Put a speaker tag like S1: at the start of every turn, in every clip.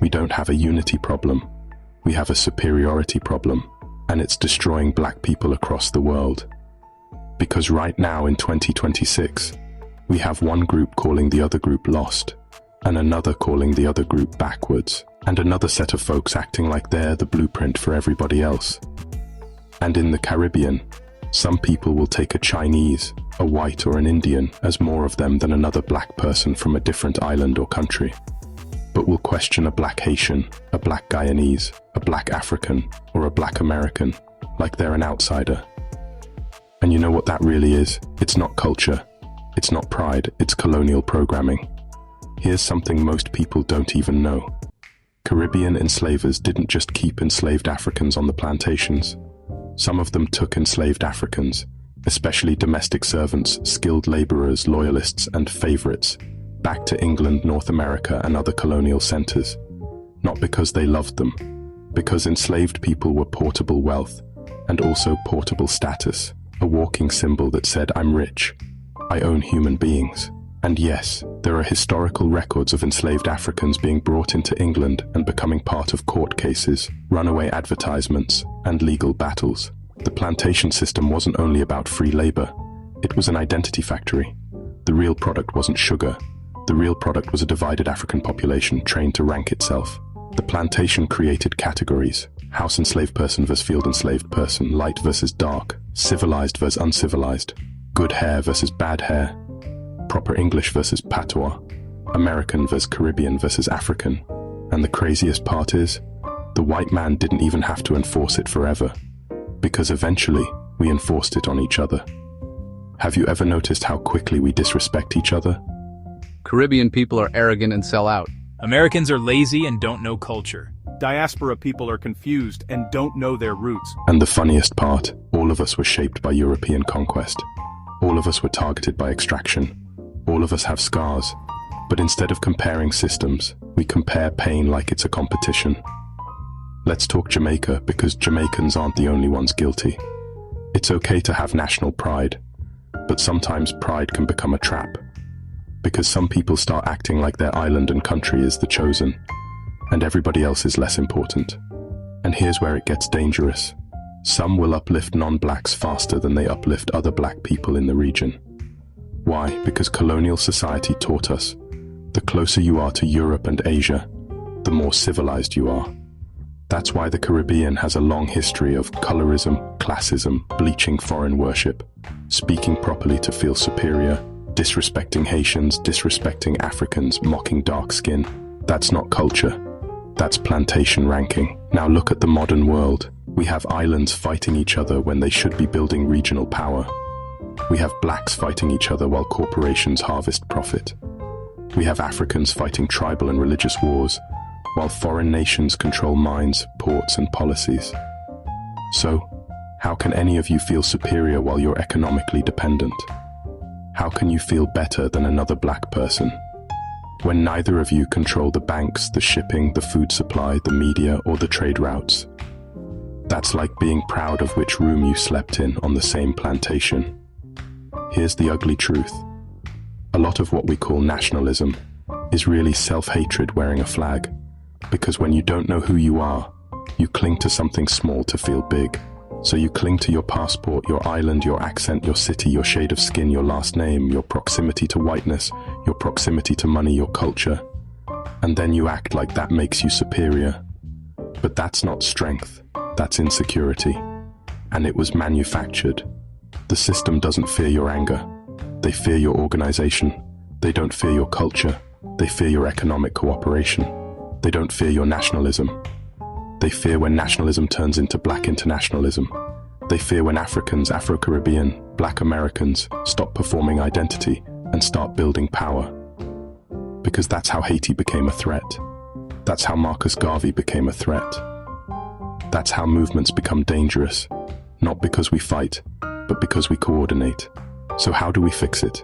S1: We don't have a unity problem. We have a superiority problem, and it's destroying black people across the world. Because right now in 2026, we have one group calling the other group lost, and another calling the other group backwards, and another set of folks acting like they're the blueprint for everybody else. And in the Caribbean, some people will take a Chinese, a white or an Indian as more of them than another black person from a different island or country, but will question a black Haitian, a black Guyanese, a black African, or a black American like they're an outsider. And you know what that really is? It's not culture, it's not pride, it's colonial programming. Here's something most people don't even know. Caribbean enslavers didn't just keep enslaved Africans on the plantations. Some of them took enslaved Africans, especially domestic servants, skilled laborers, loyalists, and favorites, back to England, North America, and other colonial centers. Not because they loved them, because enslaved people were portable wealth, and also portable status, a walking symbol that said, "I'm rich, I own human beings." And yes, there are historical records of enslaved Africans being brought into England and becoming part of court cases, runaway advertisements, and legal battles. The plantation system wasn't only about free labor, it was an identity factory. The real product wasn't sugar. The real product was a divided African population trained to rank itself. The plantation created categories: house enslaved person versus field enslaved person, light versus dark, civilized versus uncivilized, good hair versus bad hair, proper English versus patois, American versus Caribbean versus African. And the craziest part is, the white man didn't even have to enforce it forever, because eventually we enforced it on each other. Have you ever noticed how quickly we disrespect each other?
S2: Caribbean people are arrogant and sell out.
S3: Americans are lazy and don't know culture.
S4: Diaspora people are confused and don't know their roots.
S1: And the funniest part, all of us were shaped by European conquest. All of us were targeted by extraction. All of us have scars. But instead of comparing systems, we compare pain like it's a competition. Let's talk Jamaica, because Jamaicans aren't the only ones guilty. It's okay to have national pride, but sometimes pride can become a trap, because some people start acting like their island and country is the chosen, and everybody else is less important. And here's where it gets dangerous. Some will uplift non-blacks faster than they uplift other black people in the region. Why? Because colonial society taught us, the closer you are to Europe and Asia, the more civilized you are. That's why the Caribbean has a long history of colorism, classism, bleaching foreign worship, speaking properly to feel superior, disrespecting Haitians, disrespecting Africans, mocking dark skin. That's not culture. That's plantation ranking. Now look at the modern world. We have islands fighting each other when they should be building regional power. We have blacks fighting each other while corporations harvest profit. We have Africans fighting tribal and religious wars, while foreign nations control mines, ports, and policies. So, how can any of you feel superior while you're economically dependent? How can you feel better than another black person when neither of you control the banks, the shipping, the food supply, the media, or the trade routes? That's like being proud of which room you slept in on the same plantation. Here's the ugly truth. A lot of what we call nationalism is really self-hatred wearing a flag, because when you don't know who you are, you cling to something small to feel big. So you cling to your passport, your island, your accent, your city, your shade of skin, your last name, your proximity to whiteness, your proximity to money, your culture. And then you act like that makes you superior. But that's not strength, that's insecurity. And it was manufactured. The system doesn't fear your anger. They fear your organization. They don't fear your culture. They fear your economic cooperation. They don't fear your nationalism. They fear when nationalism turns into black internationalism. They fear when Africans, Afro-Caribbean, black Americans stop performing identity and start building power. Because that's how Haiti became a threat. That's how Marcus Garvey became a threat. That's how movements become dangerous, not because we fight, but because we coordinate. So how do we fix it?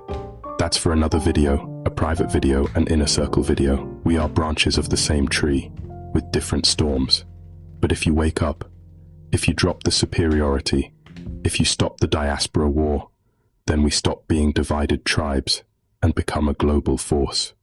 S1: That's for another video, a private video, an inner circle video. We are branches of the same tree, with different storms. But if you wake up, if you drop the superiority, if you stop the diaspora war, then we stop being divided tribes and become a global force.